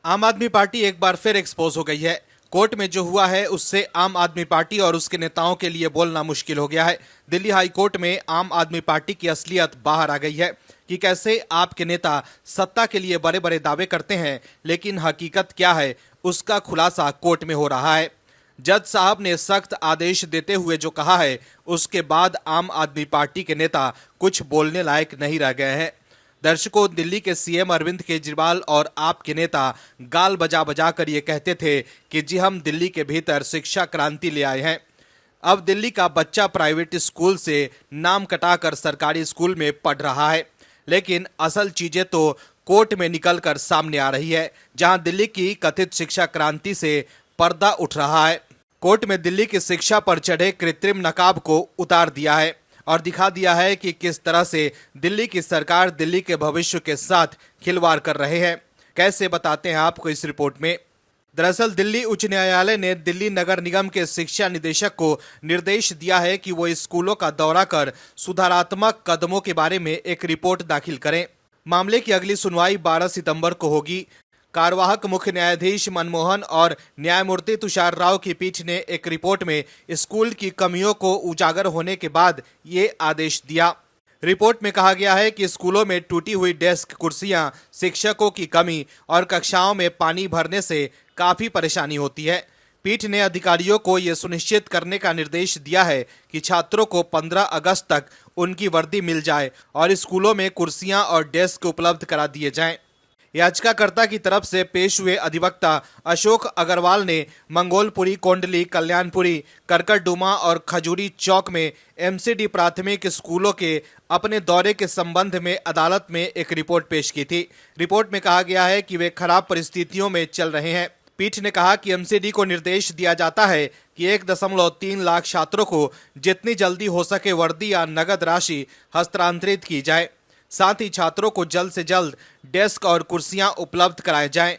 आम आदमी पार्टी एक बार फिर एक्सपोज हो गई है। कोर्ट में जो हुआ है उससे आम आदमी पार्टी और उसके नेताओं के लिए बोलना मुश्किल हो गया है। दिल्ली हाई कोर्ट में आम आदमी पार्टी की असलियत बाहर आ गई है कि कैसे आपके नेता सत्ता के लिए बड़े बड़े दावे करते हैं, लेकिन हकीकत क्या है उसका खुलासा कोर्ट में हो रहा है। जज साहब ने सख्त आदेश देते हुए जो कहा है उसके बाद आम आदमी पार्टी के नेता कुछ बोलने लायक नहीं रह गए हैं। दर्शकों, दिल्ली के सीएम अरविंद केजरीवाल और आपके नेता गाल बजा बजा कर ये कहते थे कि जी हम दिल्ली के भीतर शिक्षा क्रांति ले आए हैं। अब दिल्ली का बच्चा प्राइवेट स्कूल से नाम कटाकर सरकारी स्कूल में पढ़ रहा है, लेकिन असल चीजें तो कोर्ट में निकलकर सामने आ रही है, जहां दिल्ली की कथित शिक्षा क्रांति से पर्दा उठ रहा है। कोर्ट में दिल्ली की शिक्षा पर चढ़े कृत्रिम नकाब को उतार दिया है और दिखा दिया है कि किस तरह से दिल्ली की सरकार दिल्ली के भविष्य के साथ खिलवाड़ कर रहे हैं। कैसे बताते हैं आपको इस रिपोर्ट में। दरअसल दिल्ली उच्च न्यायालय ने दिल्ली नगर निगम के शिक्षा निदेशक को निर्देश दिया है कि वो स्कूलों का दौरा कर सुधारात्मक कदमों के बारे में एक रिपोर्ट दाखिल करें। मामले की अगली सुनवाई 12 सितंबर को होगी। कार्यवाहक मुख्य न्यायाधीश मनमोहन और न्यायमूर्ति तुषार राव की पीठ ने एक रिपोर्ट में स्कूल की कमियों को उजागर होने के बाद ये आदेश दिया। रिपोर्ट में कहा गया है कि स्कूलों में टूटी हुई डेस्क, कुर्सियां, शिक्षकों की कमी और कक्षाओं में पानी भरने से काफी परेशानी होती है। पीठ ने अधिकारियों को यह सुनिश्चित करने का निर्देश दिया है कि छात्रों को 15 अगस्त तक उनकी वर्दी मिल जाए और स्कूलों में कुर्सियां और डेस्क उपलब्ध करा दिए जाएं। याचिकाकर्ता की तरफ से पेश हुए अधिवक्ता अशोक अग्रवाल ने मंगोलपुरी, कोंडली, कल्याणपुरी, करकटडुमा और खजूरी चौक में एमसीडी प्राथमिक स्कूलों के अपने दौरे के संबंध में अदालत में एक रिपोर्ट पेश की थी। रिपोर्ट में कहा गया है कि वे खराब परिस्थितियों में चल रहे हैं। पीठ ने कहा कि एमसीडी को निर्देश दिया जाता है कि 1.3 लाख छात्रों को जितनी जल्दी हो सके वर्दी या नगद राशि हस्तांतरित की जाए। साथ ही छात्रों को जल्द से जल्द डेस्क और कुर्सियां उपलब्ध कराए जाएं।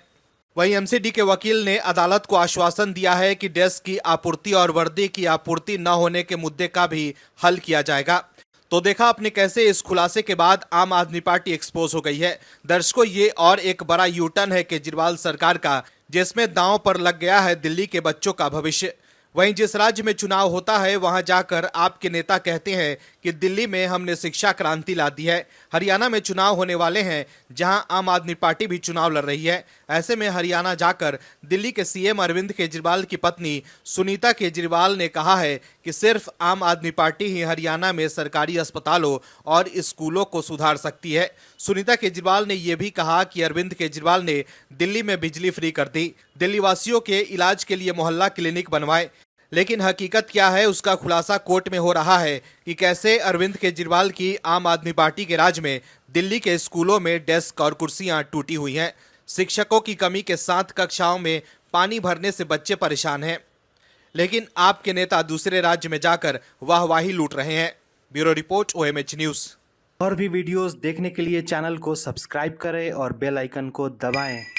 वहीं एमसीडी के वकील ने अदालत को आश्वासन दिया है कि डेस्क की आपूर्ति और वर्दी की आपूर्ति न होने के मुद्दे का भी हल किया जाएगा। तो देखा आपने कैसे इस खुलासे के बाद आम आदमी पार्टी एक्सपोज हो गई है। दर्शकों, ये और एक बड़ा यूटर्न है केजरीवाल सरकार का, जिसमें दांव पर लग गया है दिल्ली के बच्चों का भविष्य। वहीं जिस राज्य में चुनाव होता है वहां जाकर आपके नेता कहते हैं कि दिल्ली में हमने शिक्षा क्रांति ला दी है। हरियाणा में चुनाव होने वाले हैं जहां आम आदमी पार्टी भी चुनाव लड़ रही है। ऐसे में हरियाणा जाकर दिल्ली के सीएम अरविंद केजरीवाल की पत्नी सुनीता केजरीवाल ने कहा है कि सिर्फ आम आदमी पार्टी ही हरियाणा में सरकारी अस्पतालों और स्कूलों को सुधार सकती है। सुनीता केजरीवाल ने यह भी कहा कि अरविंद केजरीवाल ने दिल्ली में बिजली फ्री कर दी, दिल्ली वासियों के इलाज के लिए मोहल्ला क्लिनिक बनवाए। लेकिन हकीकत क्या है उसका खुलासा कोर्ट में हो रहा है कि कैसे अरविंद केजरीवाल की आम आदमी पार्टी के राज में दिल्ली के स्कूलों में डेस्क और कुर्सियां टूटी हुई हैं। शिक्षकों की कमी के साथ कक्षाओं में पानी भरने से बच्चे परेशान हैं, लेकिन आपके नेता दूसरे राज्य में जाकर वाहवाही लूट रहे हैं। Bureau report, OMH news. और भी वीडियोस देखने के लिए चैनल को सब्सक्राइब करें और बेल आइकन को दबाएं।